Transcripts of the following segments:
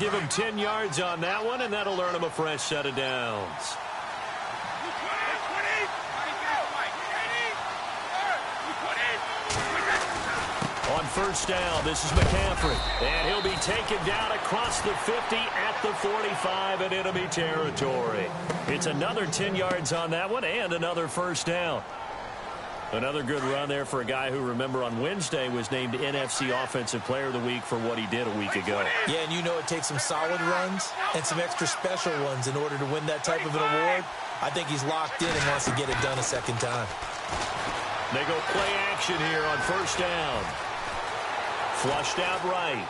give him 10 yards on that one, and that'll earn him a fresh set of downs. On first down, this is McCaffrey. And he'll be taken down across the 50 at the 45 in enemy territory. It's another 10 yards on that one and another first down. Another good run there for a guy who, remember, on Wednesday was named NFC Offensive Player of the Week for what he did a week ago. Yeah, and you know it takes some solid runs and some extra special ones in order to win that type of an award. I think he's locked in and wants to get it done a second time. They go play action here on first down. Flushed out right.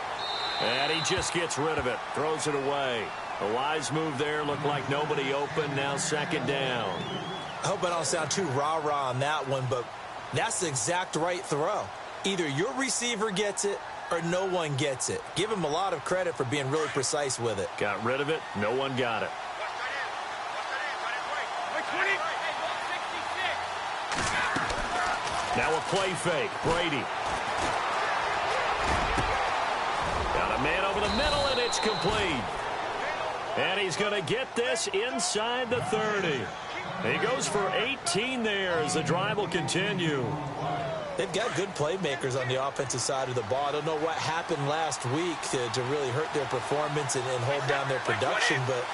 And he just gets rid of it. Throws it away. A wise move there. Looked like nobody open. Now second down. I hope I don't sound too rah-rah on that one, but that's the exact right throw. Either your receiver gets it or no one gets it. Give him a lot of credit for being really precise with it. Got rid of it. No one got it. Now a play fake. Brady. Got a man over the middle, and it's complete. And he's going to get this inside the 30. He goes for 18 there as the drive will continue. They've got good playmakers on the offensive side of the ball. I don't know what happened last week to really hurt their performance and hold down their production, but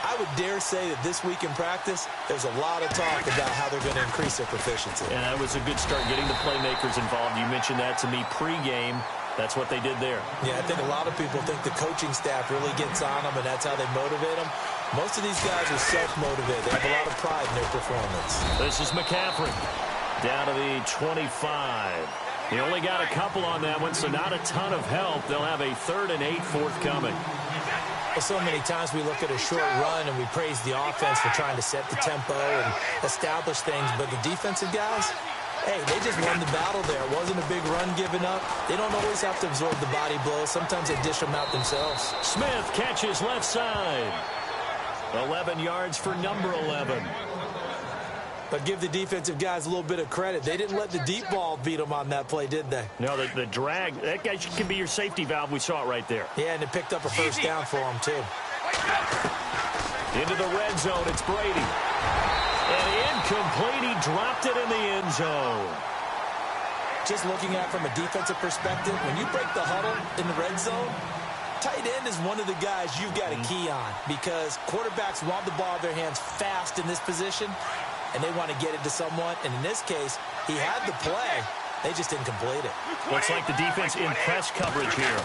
I would dare say that this week in practice, there's a lot of talk about how they're going to increase their proficiency. And that was a good start, getting the playmakers involved. You mentioned that to me pregame. That's what they did there. Yeah, I think a lot of people think the coaching staff really gets on them, and that's how they motivate them. Most of these guys are self-motivated. They have a lot of pride in their performance. This is McCaffrey down to the 25. He only got a couple on that one, so not a ton of help. They'll have a 3rd and 8 forthcoming. Well, so many times we look at a short run and we praise the offense for trying to set the tempo and establish things, but the defensive guys, hey, they just won the battle there. It wasn't a big run given up. They don't always have to absorb the body blows. Sometimes they dish them out themselves. Smith catches left side. 11 yards for number 11. But give the defensive guys a little bit of credit. They didn't let the deep ball beat them on that play, did they? No, the drag, that guy can be your safety valve. We saw it right there. Yeah, and it picked up a first down for him, too. Into the red zone, it's Brady. And incomplete, he dropped it in the end zone. Just looking at it from a defensive perspective, when you break the huddle in the red zone, tight end is one of the guys you've got to key on because quarterbacks want the ball in their hands fast in this position, and they want to get it to someone. And in this case, he had the play. They just didn't complete it. Looks like the defense in press coverage here.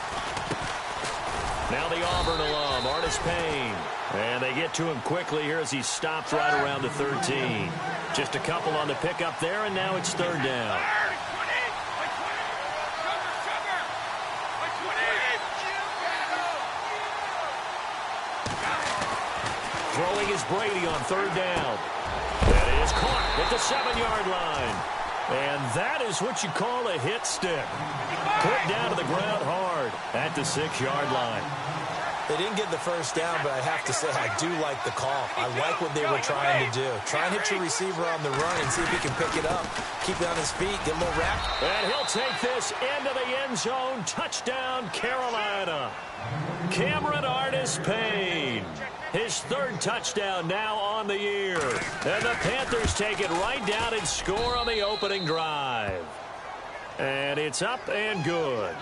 Now the Auburn alum, Artis Payne. And they get to him quickly here as he stopped right around the 13. Just a couple on the pickup there, and now it's 3rd down. Throwing is Brady on 3rd down. That is caught at the 7-yard line. And that is what you call a hit stick. Put down to the ground hard at the 6-yard line. They didn't get the first down, but I have to say I do like the call. I like what they were trying to do. Try and hit your receiver on the run and see if he can pick it up. Keep it on his feet, get a little rack. And he'll take this into the end zone. Touchdown, Carolina. Cameron Artis Payne. His 3rd touchdown now on the year. And the Panthers take it right down and score on the opening drive. And it's up and good.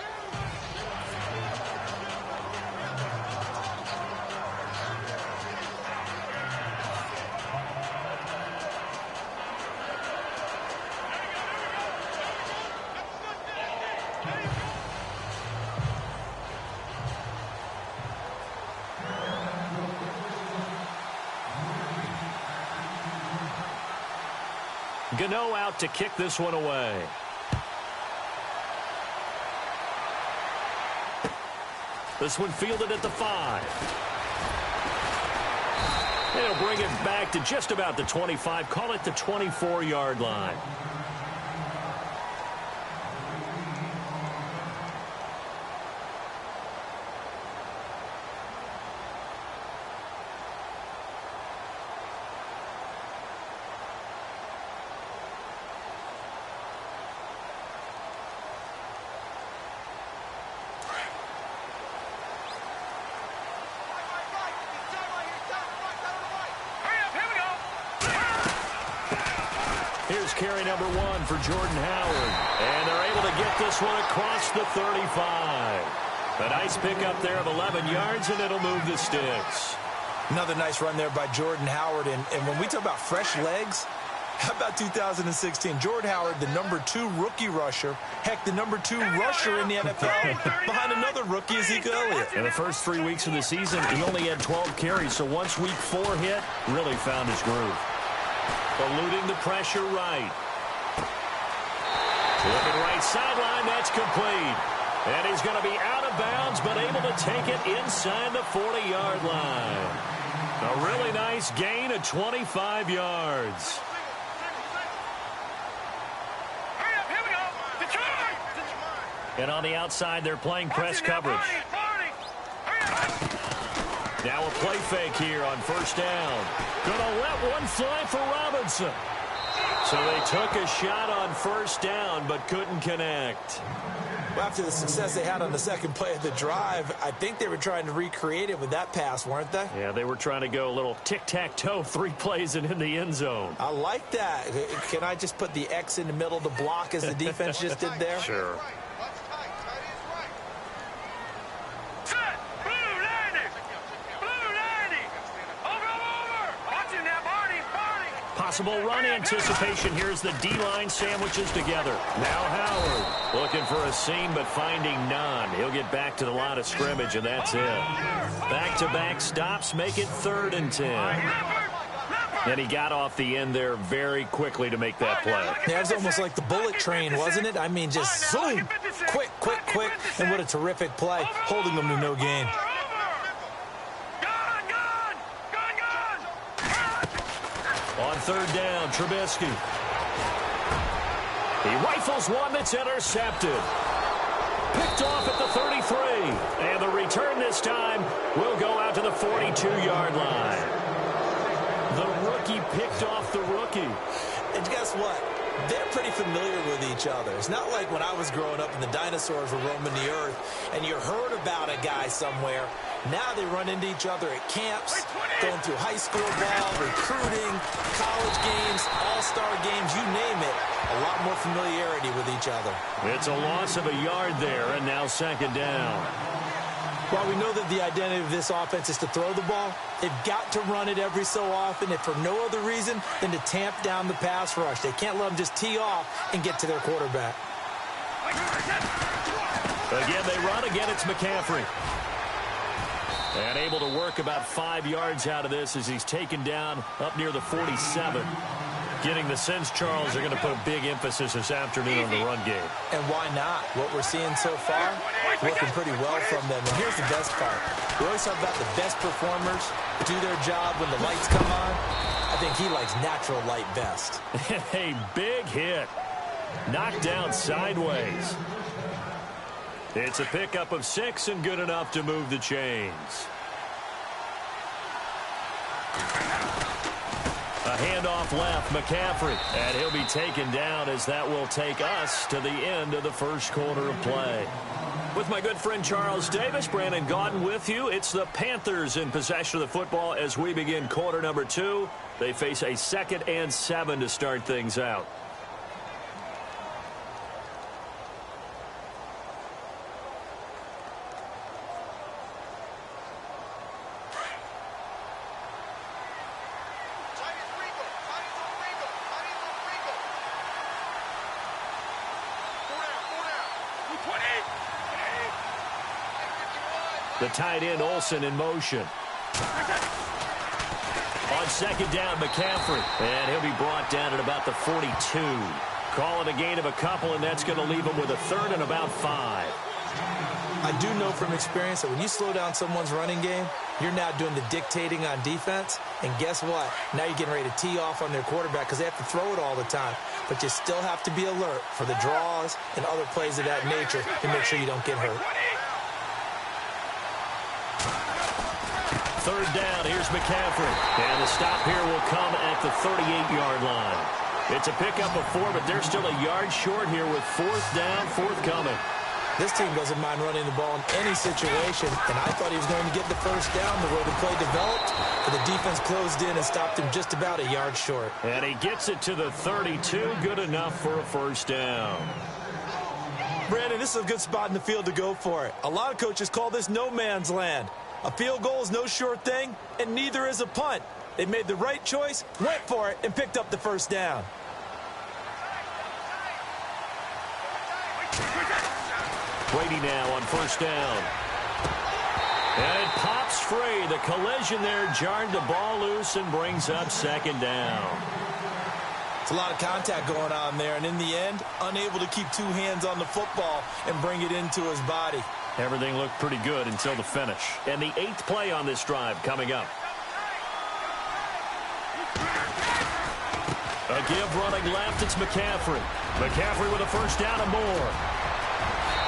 Gano out to kick this one away. This one fielded at the 5. They'll bring it back to just about the 25. Call it the 24-yard line. carry number 1 for Jordan Howard. And they're able to get this one across the 35. A nice pickup there of 11 yards, and it'll move the sticks. Another nice run there by Jordan Howard. And when we talk about fresh legs, how about 2016? Jordan Howard, the number 2 rookie rusher. Heck, the number 2 rusher in the NFL behind another rookie, Ezekiel Elliott. In the first 3 weeks of the season, he only had 12 carries. So once week 4 hit, really found his groove. Eluding the pressure right. Looking right sideline, that's complete. And he's going to be out of bounds, but able to take it inside the 40-yard line. A really nice gain of 25 yards. And on the outside, they're playing press coverage. Now a play fake here on first down. Gonna let one fly for Robinson. So they took a shot on first down, but couldn't connect. Well, after the success they had on the second play of the drive, I think they were trying to recreate it with that pass, weren't they? Yeah, they were trying to go a little tic-tac-toe, 3 plays and in the end zone. I like that. Can I just put the X in the middle to block as the defense just did there? Sure. Possible run anticipation. Here's the D-line sandwiches together. Now Howard looking for a seam, but finding none. He'll get back to the line of scrimmage, and that's it. Back-to-back stops make it 3rd and 10. And he got off the end there very quickly to make that play. Yeah, it was almost like the bullet train, wasn't it? I mean, just zoom. Quick, quick, quick. And what a terrific play, holding them to no gain. On 3rd down, Trubisky. He rifles one that's intercepted. Picked off at the 33. And the return this time will go out to the 42-yard line. The rookie picked off the rookie. And guess what? They're pretty familiar with each other. It's not like when I was growing up and the dinosaurs were roaming the earth and you heard about a guy somewhere. Now they run into each other at camps, going through high school ball, recruiting, college games, all-star games, you name it. A lot more familiarity with each other. It's a loss of a yard there, and now 2nd down. While we know that the identity of this offense is to throw the ball, they've got to run it every so often, if for no other reason than to tamp down the pass rush. They can't let them just tee off and get to their quarterback. Again, they run. Again, it's McCaffrey. And able to work about 5 yards out of this as he's taken down up near the 47. Getting the sense, Charles, they're going to put a big emphasis this afternoon on the run game. And why not? What we're seeing so far, working pretty well from them. And here's the best part. We always talk about the best performers do their job when the lights come on. I think he likes natural light best. A big hit. Knocked down sideways. It's a pickup of 6 and good enough to move the chains. A handoff left, McCaffrey, and he'll be taken down as that will take us to the end of the first quarter of play. With my good friend Charles Davis, Brandon Gaudin with you. It's the Panthers in possession of the football as we begin quarter number 2. They face a 2nd and 7 to start things out. The tight end, Olsen, in motion. On 2nd down, McCaffrey. And he'll be brought down at about the 42. Call it a gain of a couple, and that's going to leave him with a 3rd and about 5. I do know from experience that when you slow down someone's running game, you're now doing the dictating on defense. And guess what? Now you're getting ready to tee off on their quarterback because they have to throw it all the time. But you still have to be alert for the draws and other plays of that nature to make sure you don't get hurt. 3rd down, here's McCaffrey. And the stop here will come at the 38-yard line. It's a pickup of 4, but they're still a yard short here with 4th down, 4th coming. This team doesn't mind running the ball in any situation, and I thought he was going to get the first down the way the play developed, but the defense closed in and stopped him just about a yard short. And he gets it to the 32, good enough for a first down. Brandon, this is a good spot in the field to go for it. A lot of coaches call this no man's land. A field goal is no sure thing, and neither is a punt. They made the right choice, went for it, and picked up the first down. Brady now on first down. And it pops free. The collision there jarred the ball loose and brings up second down. It's a lot of contact going on there, and in the end, unable to keep two hands on the football and bring it into his body. Everything looked pretty good until the finish. And the 8th play on this drive coming up. A give running left, it's McCaffrey. McCaffrey with a first down and more.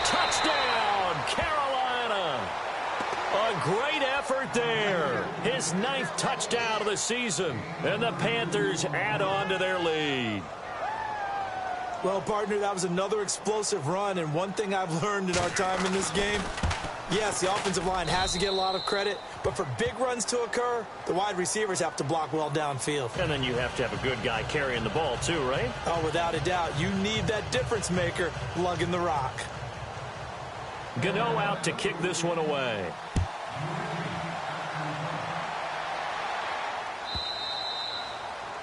Touchdown, Carolina. A great effort there. His 9th touchdown of the season. And the Panthers add on to their lead. Well, partner, that was another explosive run, and one thing I've learned in our time in this game, yes, the offensive line has to get a lot of credit, but for big runs to occur, the wide receivers have to block well downfield. And then you have to have a good guy carrying the ball too, right? Oh, without a doubt. You need that difference maker lugging the rock. Gano out to kick this one away.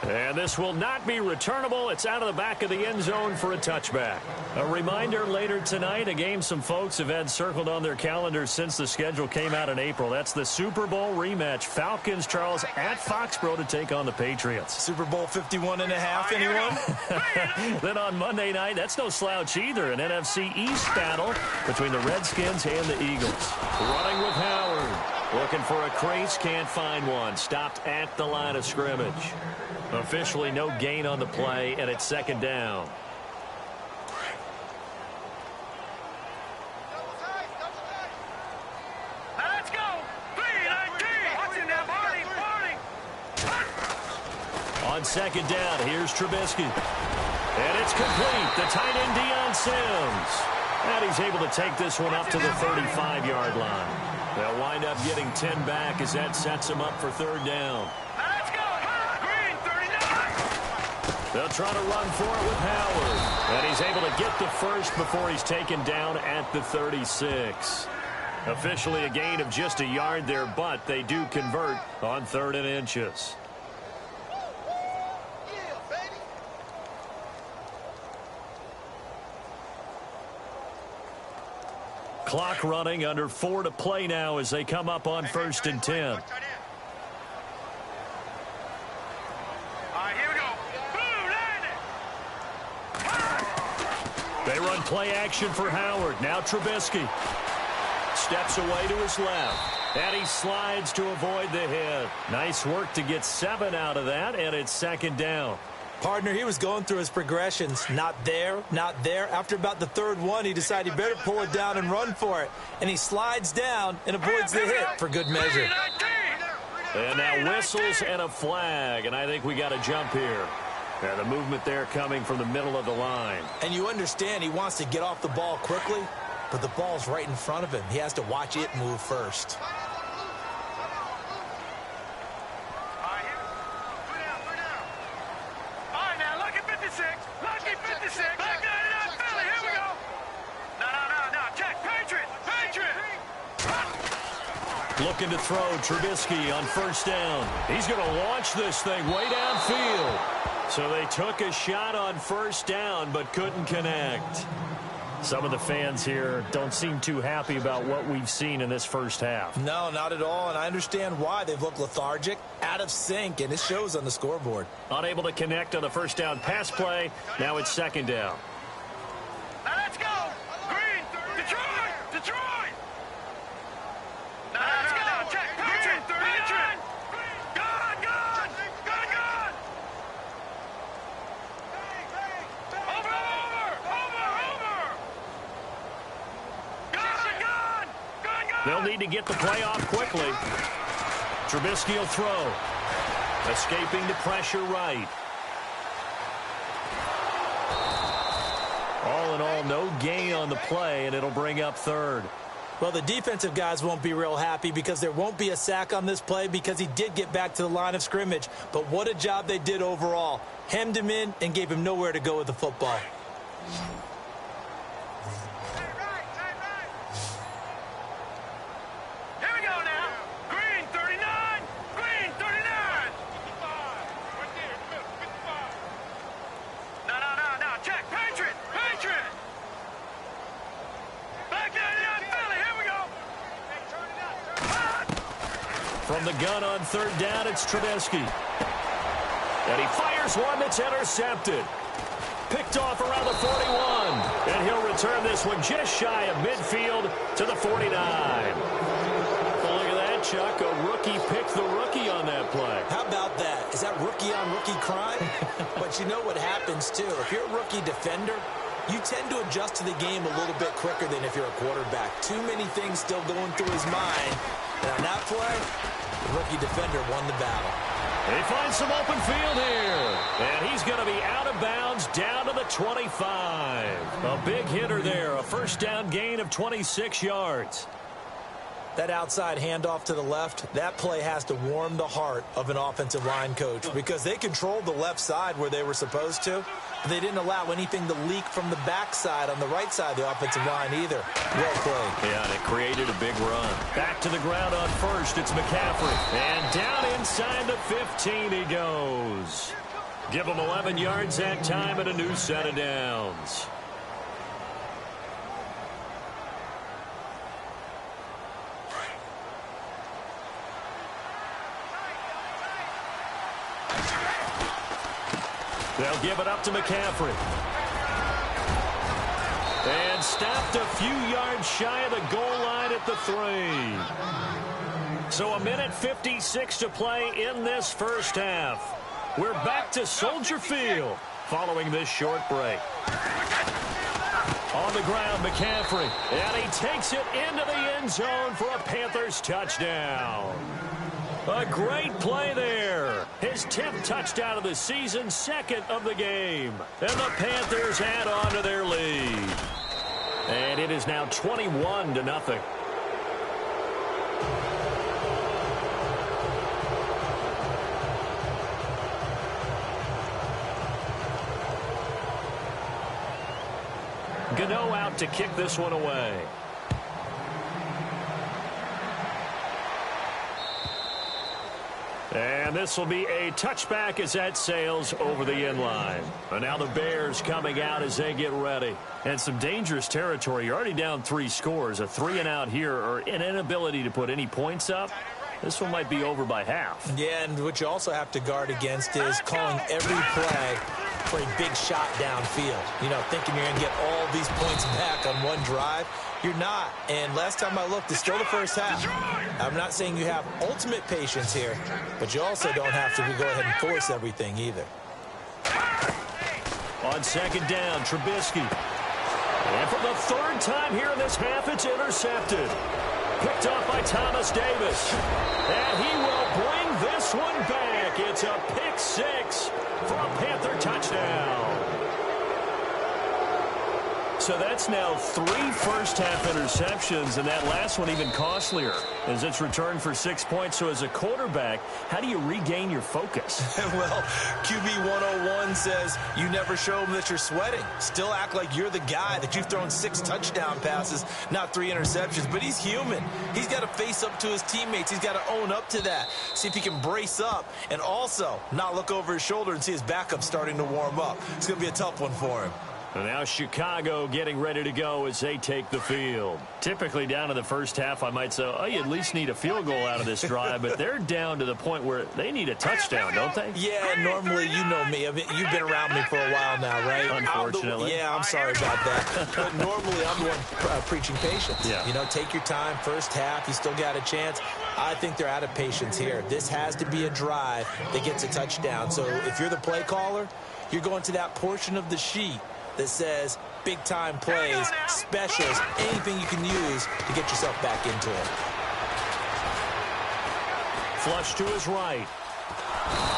And this will not be returnable. It's out of the back of the end zone for a touchback. A reminder later tonight, a game some folks have had circled on their calendars since the schedule came out in April. That's the Super Bowl rematch. Falcons, Charles, at Foxborough to take on the Patriots. Super Bowl 51 and a half, anyone? Then on Monday night, that's no slouch either. An NFC East battle between the Redskins and the Eagles. Running with Howard. Looking for a crease, can't find one. Stopped at the line of scrimmage. Officially no gain on the play, and it's second down. Let's go. 3-19. Watch it now, Barney. On second down, here's Trubisky. And it's complete. The tight end, Deion Sims. And he's able to take this one up to the 35-yard line. They'll wind up getting 10 back as that sets him up for third down. Let's go. Green, 39. They'll try to run for it with Howard. And he's able to get the first before he's taken down at the 36. Officially a gain of just a yard there, but they do convert on 3rd and inches. Clock running, under 4 to play now as they come up on 1st and 10. All right, here we go. Boom, landed. They run play action for Howard. Now Trubisky steps away to his left. And he slides to avoid the hit. Nice work to get 7 out of that, and it's second down. Partner, he was going through his progressions. Not there, not there. After about the 3rd one, he decided he better pull it down and run for it. And he slides down and avoids the hit for good measure. And now whistles and a flag, and I think we got a jump here. Yeah, the movement there coming from the middle of the line. And you understand he wants to get off the ball quickly, but the ball's right in front of him. He has to watch it move first. Looking to throw, Trubisky on 1st down. He's going to launch this thing way downfield. So they took a shot on 1st down, but couldn't connect. Some of the fans here don't seem too happy about what we've seen in this first half. No, not at all, and I understand why. They've looked lethargic, out of sync, and it shows on the scoreboard. Unable to connect on the 1st down pass play. Now it's 2nd down. Let's go. Green, Detroit, Detroit. Let's go. Check, Patriot, 39. Gone. Over. They'll need to get the play off quickly. Trubisky will throw. Escaping the pressure right. All in all, no gain on the play, and it'll bring up third. Well, the defensive guys won't be real happy because there won't be a sack on this play because he did get back to the line of scrimmage. But what a job they did overall. Hemmed him in and gave him nowhere to go with the football. Here we go now. Green 39. Green 39. No. Check. Patriot. Back in Philly. Here we go. From the gun on third down, it's Trubisky. And he fires one that's intercepted. Picked off around the 41. And he'll return this one just shy of midfield to the 49. Well, look at that, Chuck. A rookie picked the rookie on that play. How about that? Is that rookie-on-rookie crime? But you know what happens, too. If you're a rookie defender, you tend to adjust to the game a little bit quicker than if you're a quarterback. Too many things still going through his mind. And on that play, the rookie defender won the battle. He finds some open field here. And he's going to be out of bounds down to the 25. A big hitter there. A first down gain of 26 yards. That outside handoff to the left, that play has to warm the heart of an offensive line coach because they controlled the left side where they were supposed to. But they didn't allow anything to leak from the backside on the right side of the offensive line either. Well played. Yeah, and it created a big run. Back to the ground on first. It's McCaffrey. And down inside the 15 he goes. Give him 11 yards that time and a new set of downs. They'll give it up to McCaffrey. And stopped a few yards shy of the goal line at the 3. So a minute 56 to play in this first half. We're back to Soldier Field following this short break. On the ground, McCaffrey. And he takes it into the end zone for a Panthers touchdown. A great play there. His 10th touchdown of the season, second of the game. And the Panthers add on to their lead. And it is now 21-0. Gano out to kick this one away. And this will be a touchback as that sails over the end line. And now the Bears coming out as they get ready. And some dangerous territory. You're already down 3 scores. A 3-and-out here or an inability to put any points up. This one might be over by half. Yeah, and what you also have to guard against is calling every play for a big shot downfield. You know, thinking you're going to get all these points back on one drive. You're not. And last time I looked, it's still the first half. I'm not saying you have ultimate patience here, but you also don't have to go ahead and force everything either. On second down, Trubisky. And for the third time here in this half, it's intercepted. Picked off by Thomas Davis. And he will bring this one back. It's a pick 6 for a Panther touchdown. So that's now 3 first-half interceptions, and that last one even costlier as it's returned for 6 points. So as a quarterback, how do you regain your focus? Well, QB 101 says you never show them that you're sweating. Still act like you're the guy, that you've thrown 6 touchdown passes, not 3 interceptions. But he's human. He's got to face up to his teammates. He's got to own up to that. See if he can brace up and also not look over his shoulder and see his backup starting to warm up. It's going to be a tough one for him. And now Chicago getting ready to go as they take the field. Typically down in the first half, I might say, oh, you at least need a field goal out of this drive. But they're down to the point where they need a touchdown, don't they? Yeah, normally, you know me. I mean, you've been around me for a while now, right? Unfortunately. I'm sorry about that. But normally, I'm the one preaching patience. Yeah. You know, take your time. First half, you still got a chance. I think they're out of patience here. This has to be a drive that gets a touchdown. So if you're the play caller, you're going to that portion of the sheet that says big-time plays, specials, anything you can use to get yourself back into it. Flush to his right.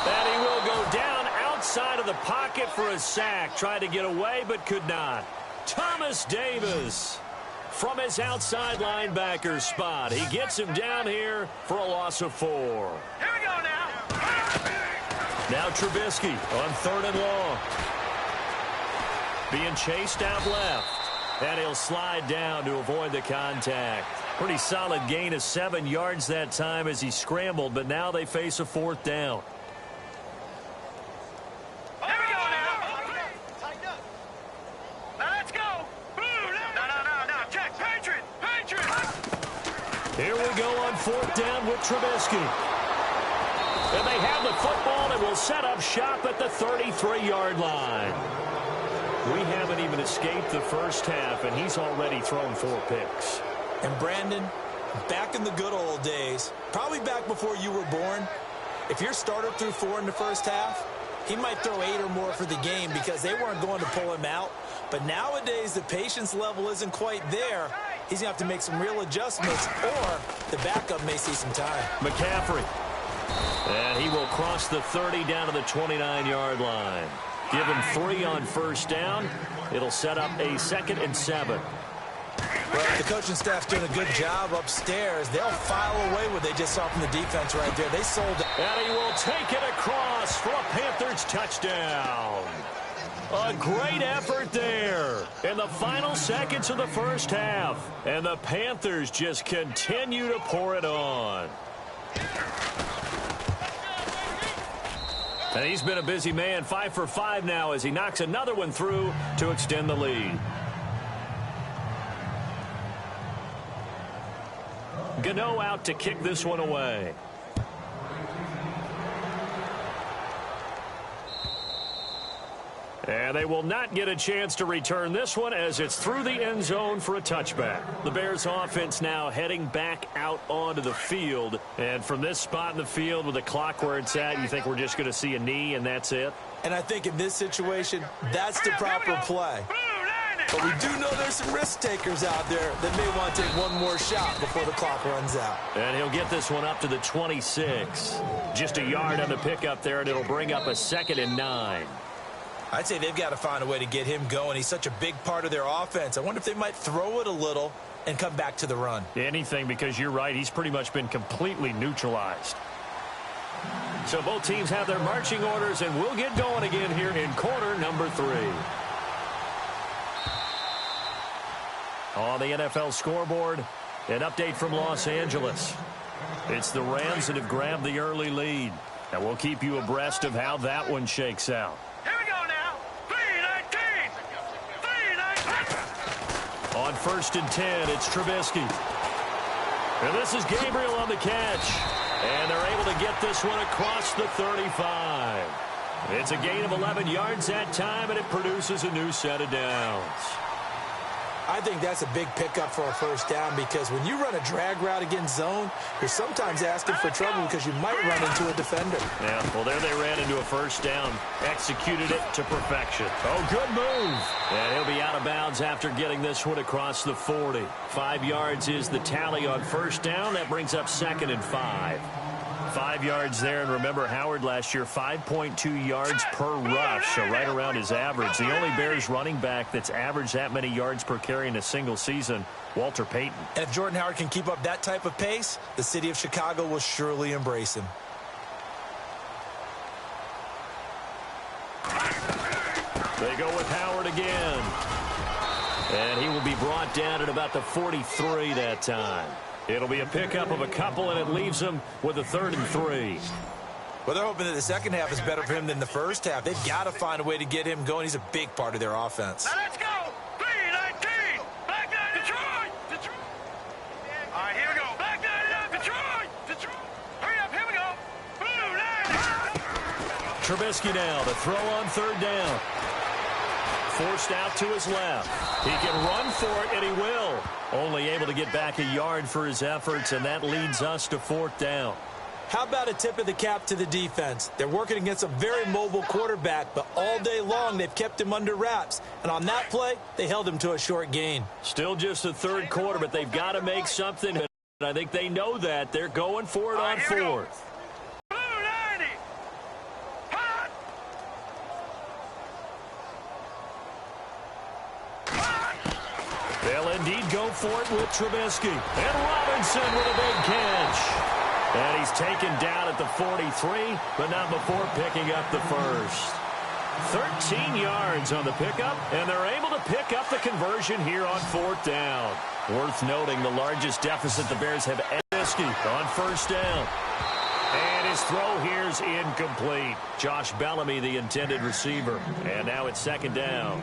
And he will go down outside of the pocket for a sack. Tried to get away, but could not. Thomas Davis from his outside linebacker spot. He gets him down here for a loss of 4. Here we go now. Now Trubisky on 3rd and long. Being chased out left. And he'll slide down to avoid the contact. Pretty solid gain of 7 yards that time as he scrambled, but now they face a 4th down. Here we go now. Now let's go. No. Check. Patriot. Here we go on 4th down with Trubisky. And they have the football and will set up shop at the 33-yard line. We haven't even escaped the first half, and he's already thrown 4 picks. And Brandon, back in the good old days, probably back before you were born, if your starter threw 4 in the first half, he might throw 8 or more for the game because they weren't going to pull him out. But nowadays, the patience level isn't quite there. He's going to have to make some real adjustments, or the backup may see some time. McCaffrey. And he will cross the 30 down to the 29-yard line. Give him 3 on 1st down. It'll set up a 2nd and 7. Well, the coaching staff's doing a good job upstairs. They'll file away what they just saw from the defense right there. They sold it. And he will take it across for a Panthers touchdown. A great effort there in the final seconds of the first half. And the Panthers just continue to pour it on. And he's been a busy man, 5 for 5 now as he knocks another one through to extend the lead. Gano out to kick this one away. And they will not get a chance to return this one as it's through the end zone for a touchback. The Bears offense now heading back out onto the field. And from this spot in the field with the clock where it's at, you think we're just going to see a knee and that's it? And I think in this situation, that's the proper play. But we do know there's some risk takers out there that may want to take one more shot before the clock runs out. And he'll get this one up to the 26. Just a yard on the pickup there, and it'll bring up a 2nd and 9. I'd say they've got to find a way to get him going. He's such a big part of their offense. I wonder if they might throw it a little and come back to the run. Anything, because you're right, he's pretty much been completely neutralized. So both teams have their marching orders, and we'll get going again here in quarter number 3. On the NFL scoreboard, an update from Los Angeles. It's the Rams that have grabbed the early lead. And we'll keep you abreast of how that one shakes out. Here we go now. 3-19. On 1st and 10, it's Trubisky. And this is Gabriel on the catch. And they're able to get this one across the 35. It's a gain of 11 yards that time, and it produces a new set of downs. I think that's a big pickup for a 1st down because when you run a drag route against zone, you're sometimes asking for trouble because you might run into a defender. Yeah, well, there they ran into a 1st down. Executed it to perfection. Oh, good move. And he'll be out of bounds after getting this one across the 40. 5 yards is the tally on 1st down. That brings up 2nd and 5. 5 yards there, and remember Howard last year, 5.2 yards per rush, so right around his average. The only Bears running back that's averaged that many yards per carry in a single season, Walter Payton. And if Jordan Howard can keep up that type of pace, the city of Chicago will surely embrace him. They go with Howard again. And he will be brought down at about the 43 that time. It'll be a pickup of a couple, and it leaves him with a 3rd and 3. Well, they're hoping that the second half is better for him than the first half. They've got to find a way to get him going. He's a big part of their offense. Now let's go. 3-19. Back nine, Detroit. All right, here we go. Back nine it up, Detroit. Hurry up, here we go. Trubisky now, the throw on 3rd down. Forced out to his left. He can run for it, and he will. Only able to get back a yard for his efforts, and that leads us to 4th down. How about a tip of the cap to the defense? They're working against a very mobile quarterback, but all day long they've kept him under wraps. And on that play, they held him to a short gain. Still just the 3rd quarter, but they've got to make something. And I think they know that. They're going for it on 4th. indeed go for it with Trubisky. And Robinson with a big catch. And he's taken down at the 43, but not before picking up the first. 13 yards on the pickup, and they're able to pick up the conversion here on fourth down. Worth noting the largest deficit the Bears have on first down. And his throw here is incomplete. Josh Bellamy, the intended receiver. And now it's second down.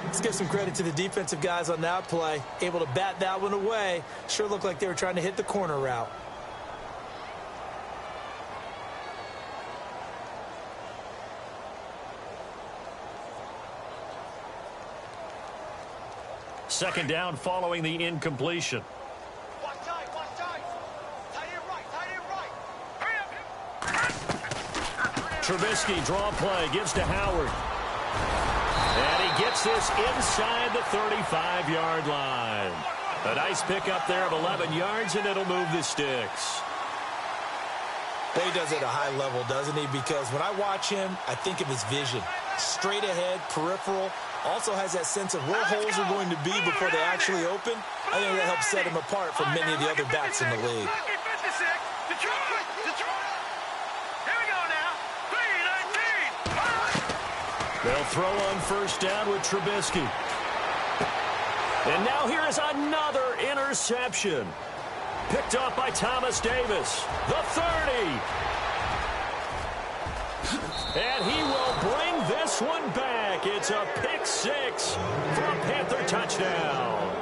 Let's give some credit to the defensive guys on that play. Able to bat that one away. Sure looked like they were trying to hit the corner route. Second down following the incompletion. Trubisky draw play, gives to Howard. And he gets this inside the 35-yard line. A nice pickup there of 11 yards, and it'll move the sticks. Well, he does it at a high level, doesn't he? Because when I watch him, I think of his vision. Straight ahead, peripheral. Also has that sense of where holes are going to be before they actually open. I think that helps set him apart from many of the other backs in the league. They'll throw on first down with Trubisky. And now here is another interception. Picked up by Thomas Davis. The 30. And he will bring this one back. It's a pick six for a Panther touchdown.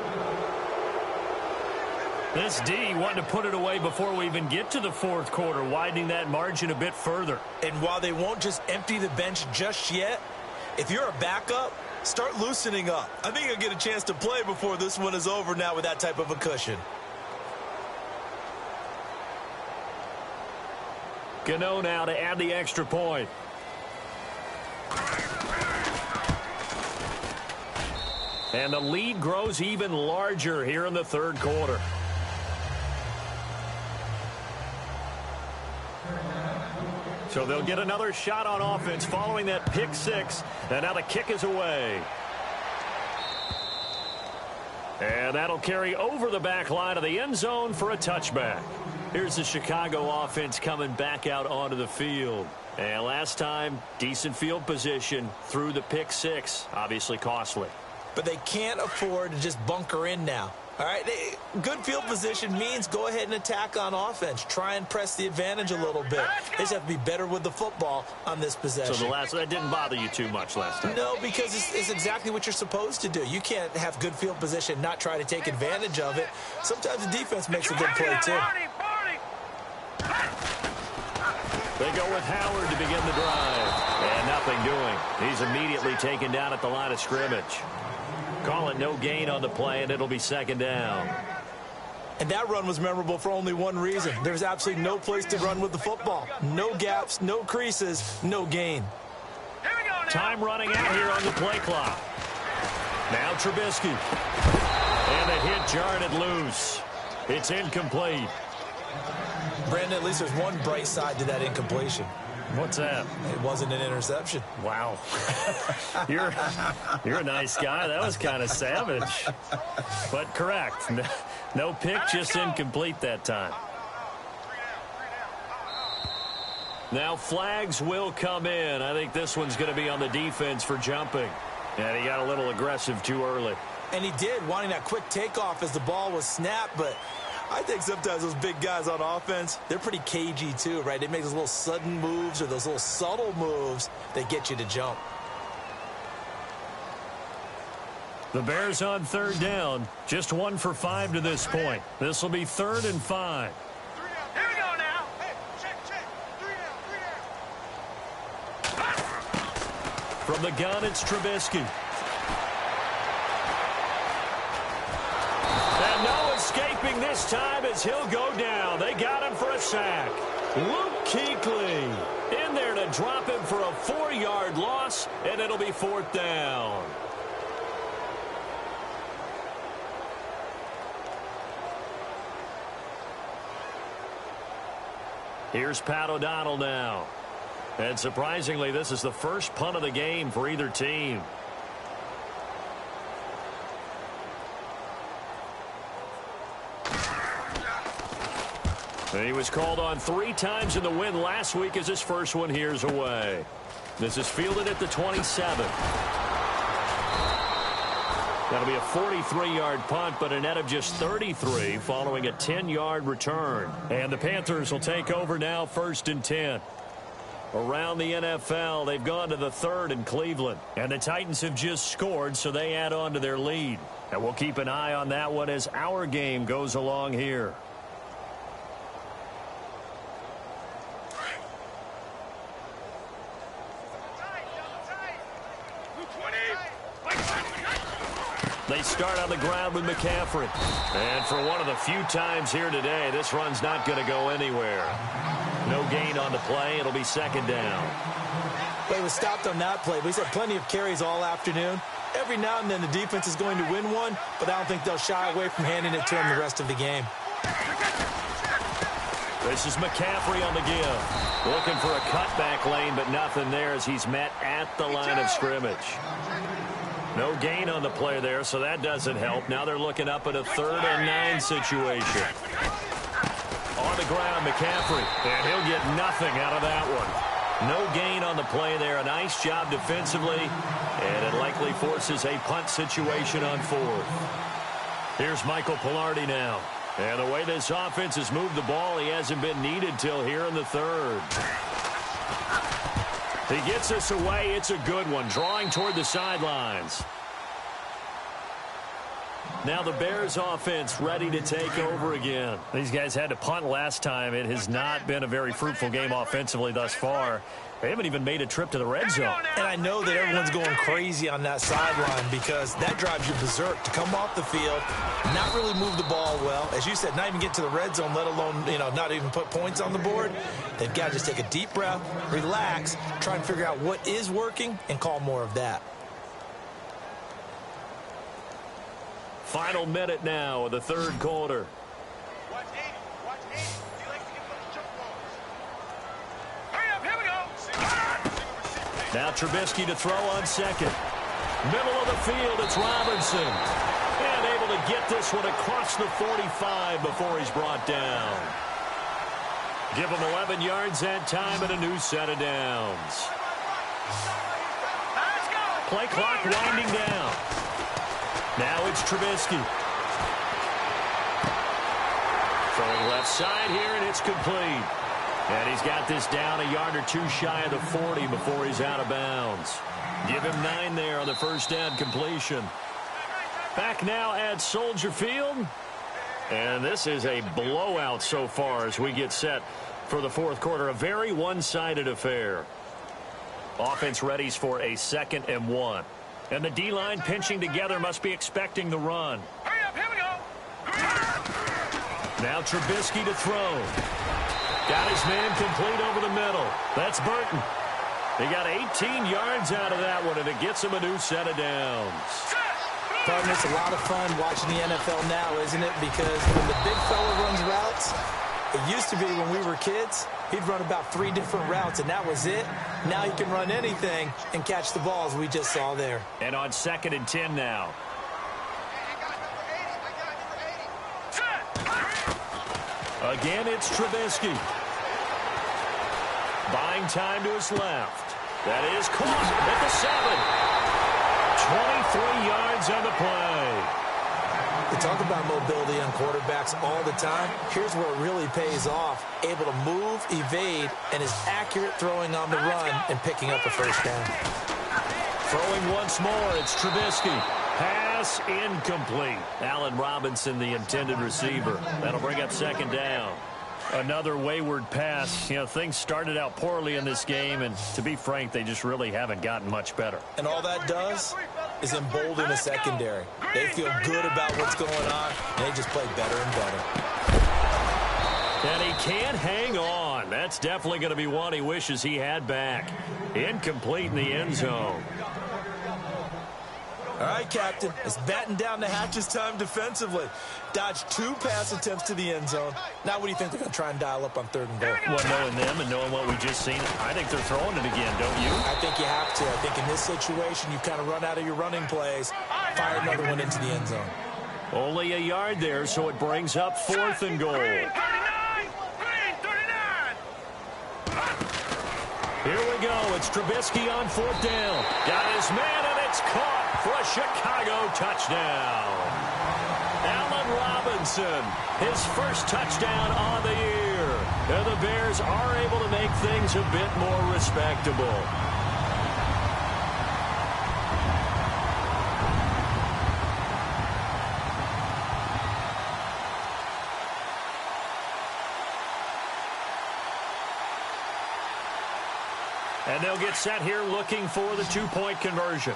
This D wanted to put it away before we even get to the fourth quarter, widening that margin a bit further. And while they won't just empty the bench just yet, if you're a backup, start loosening up. I think you'll get a chance to play before this one is over now with that type of a cushion. Gano now to add the extra point. And the lead grows even larger here in the third quarter. So they'll get another shot on offense following that pick six. And now the kick is away. And that'll carry over the back line of the end zone for a touchback. Here's the Chicago offense coming back out onto the field. And last time, decent field position through the pick six. Obviously costly. But they can't afford to just bunker in now. All right, good field position means go ahead and attack on offense. Try and press the advantage a little bit. They just have to be better with the football on this possession. So that didn't bother you too much last time? No, because it's exactly what you're supposed to do. You can't have good field position, not try to take advantage of it. Sometimes the defense makes a good play, too. They go with Howard to begin the drive. And nothing doing. He's immediately taken down at the line of scrimmage. Call it no gain on the play, and it'll be second down. And that run was memorable for only one reason. There's absolutely no place to run with the football. No gaps, no creases, no gain. Time running out here on the play clock. Now Trubisky. And the hit jarred it loose. It's incomplete. Brandon, at least there's one bright side to that incompletion. What's that? It wasn't an interception. Wow. You're a nice guy. That was kind of savage. But correct. No pick, just incomplete that time. Now flags will come in. I think this one's going to be on the defense for jumping. And he got a little aggressive too early. And he did, wanting that quick takeoff as the ball was snapped, but I think sometimes those big guys on offense, they're pretty cagey too, right? They make those little sudden moves or those little subtle moves that get you to jump. The Bears on third down, just 1 for 5 to this point. This will be 3rd and 5. Here we go now. Hey, check. 3 down. From the gun, it's Trubisky. And no escaping this time as he'll go down. They got him for a sack. Luke Kuechly in there to drop him for a 4-yard loss, and it'll be 4th down. Here's Pat O'Donnell now. And surprisingly, this is the first punt of the game for either team. And he was called on 3 times in the win last week as his first one here's away. This is fielded at the 27. That'll be a 43-yard punt, but a net of just 33 following a 10-yard return. And the Panthers will take over now, 1st and 10. Around the NFL, they've gone to the 3rd in Cleveland. And the Titans have just scored, so they add on to their lead. And we'll keep an eye on that one as our game goes along here. They start on the ground with McCaffrey. And for one of the few times here today, this run's not going to go anywhere. No gain on the play. It'll be 2nd down. Well, he was stopped on that play, but he's had plenty of carries all afternoon. Every now and then the defense is going to win one, but I don't think they'll shy away from handing it to him the rest of the game. This is McCaffrey on the give. Looking for a cutback lane, but nothing there as he's met at the line of scrimmage. No gain on the play there, so that doesn't help. Now they're looking up at a 3rd and 9 situation. On the ground, McCaffrey, and he'll get nothing out of that one. No gain on the play there. A nice job defensively, and it likely forces a punt situation on 4th. Here's Michael Pilardi now. And the way this offense has moved the ball, he hasn't been needed till here in the 3rd. He gets us away. It's a good one. Drawing toward the sidelines. Now the Bears offense ready to take over again. These guys had to punt last time. It has not been a very fruitful game offensively thus far. They haven't even made a trip to the red zone. And I know that everyone's going crazy on that sideline because that drives you berserk to come off the field, not really move the ball well. As you said, not even get to the red zone, let alone, not even put points on the board. They've got to just take a deep breath, relax, try and figure out what is working, and call more of that. Final minute now of the 3rd quarter. Now Trubisky to throw on 2nd. Middle of the field, it's Robinson. And able to get this one across the 45 before he's brought down. Give him 11 yards that time and a new set of downs. Play clock winding down. Now it's Trubisky. Throwing left side here, and it's complete. And he's got this down a yard or 2 shy of the 40 before he's out of bounds. Give him 9 there on the 1st down completion. Back now at Soldier Field. And this is a blowout so far as we get set for the 4th quarter. A very one-sided affair. Offense readies for a 2nd and 1. And the D-line pinching together must be expecting the run. Hurry up, here we go. Now Trubisky to throw. Got his man complete over the middle. That's Burton. He got 18 yards out of that one, and it gets him a new set of downs. Partner, it's a lot of fun watching the NFL now, isn't it? Because when the big fella runs routes, it used to be when we were kids, he'd run about 3 different routes, and that was it. Now he can run anything and catch the balls we just saw there. And on 2nd and 10 now. Again, it's Trubisky. Buying time to his left. That is caught at the 7. 23 yards on the play. We talk about mobility on quarterbacks all the time. Here's where it really pays off. Able to move, evade, and is accurate throwing on the run and picking up a 1st down. Throwing once more, it's Trubisky. Pass incomplete. Allen Robinson, the intended receiver. That'll bring up 2nd down. Another wayward pass. Things started out poorly in this game, and to be frank, they just really haven't gotten much better. And all that does is embolden the secondary. They feel good about what's going on, and they just play better and better. And he can't hang on. That's definitely going to be one he wishes he had back. Incomplete in the end zone. All right, Captain, it's batten down the hatches time defensively. Dodged 2 pass attempts to the end zone. Now what do you think they're going to try and dial up on 3rd and goal? Well, knowing them and knowing what we just seen, I think they're throwing it again, don't you? I think you have to. I think in this situation, you kind of run out of your running plays, fire another one into the end zone. Only a yard there, so it brings up 4th and goal. Here we go. It's Trubisky on 4th down. Got his man, and it's caught for a Chicago touchdown. Allen Robinson, his first touchdown on the year. And the Bears are able to make things a bit more respectable. And they'll get set here looking for the two-point conversion.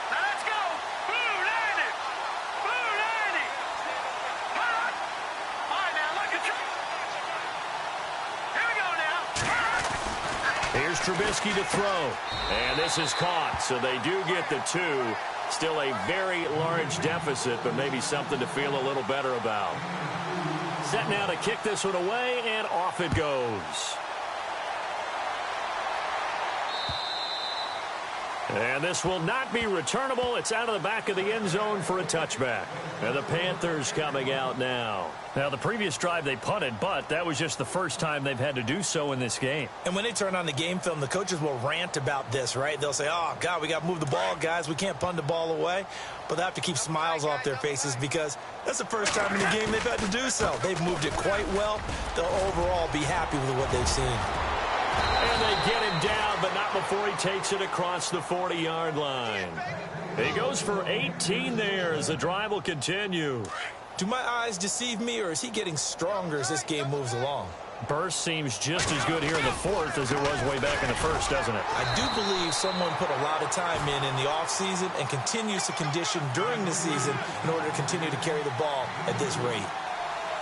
Now let's go. Blue 90. Blue 90. Hot. All right, now look at you. Here we go now. Here's Trubisky to throw. And this is caught, so they do get the 2. Still a very large deficit, but maybe something to feel a little better about. Set now to kick this one away, and off it goes. And this will not be returnable. It's out of the back of the end zone for a touchback. And the Panthers coming out now. Now, the previous drive they punted, but that was just the first time they've had to do so in this game. And when they turn on the game film, the coaches will rant about this, right? They'll say, oh, God, we got to move the ball, guys. We can't punt the ball away. But they have to keep smiles off their faces because that's the first time in the game they've had to do so. They've moved it quite well. They'll overall be happy with what they've seen. And they get him down, but not before he takes it across the 40-yard line. He goes for 18 there as the drive will continue. Do my eyes deceive me, or is he getting stronger as this game moves along? Burst seems just as good here in the 4th as it was way back in the 1st, doesn't it? I do believe someone put a lot of time in the offseason and continues to condition during the season in order to continue to carry the ball at this rate.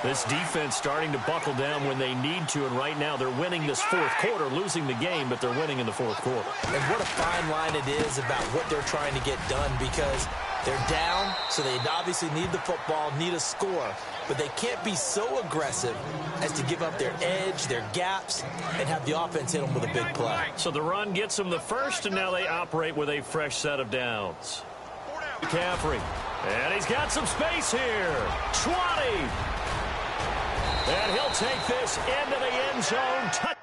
This defense starting to buckle down when they need to, and right now they're winning this 4th quarter, losing the game, but they're winning in the 4th quarter. And what a fine line it is about what they're trying to get done, because they're down, so they obviously need the football, need a score, but they can't be so aggressive as to give up their edge, their gaps, and have the offense hit them with a big play. So the run gets them the first, and now they operate with a fresh set of downs. McCaffrey, and he's got some space here. 20. And he'll take this into the end zone.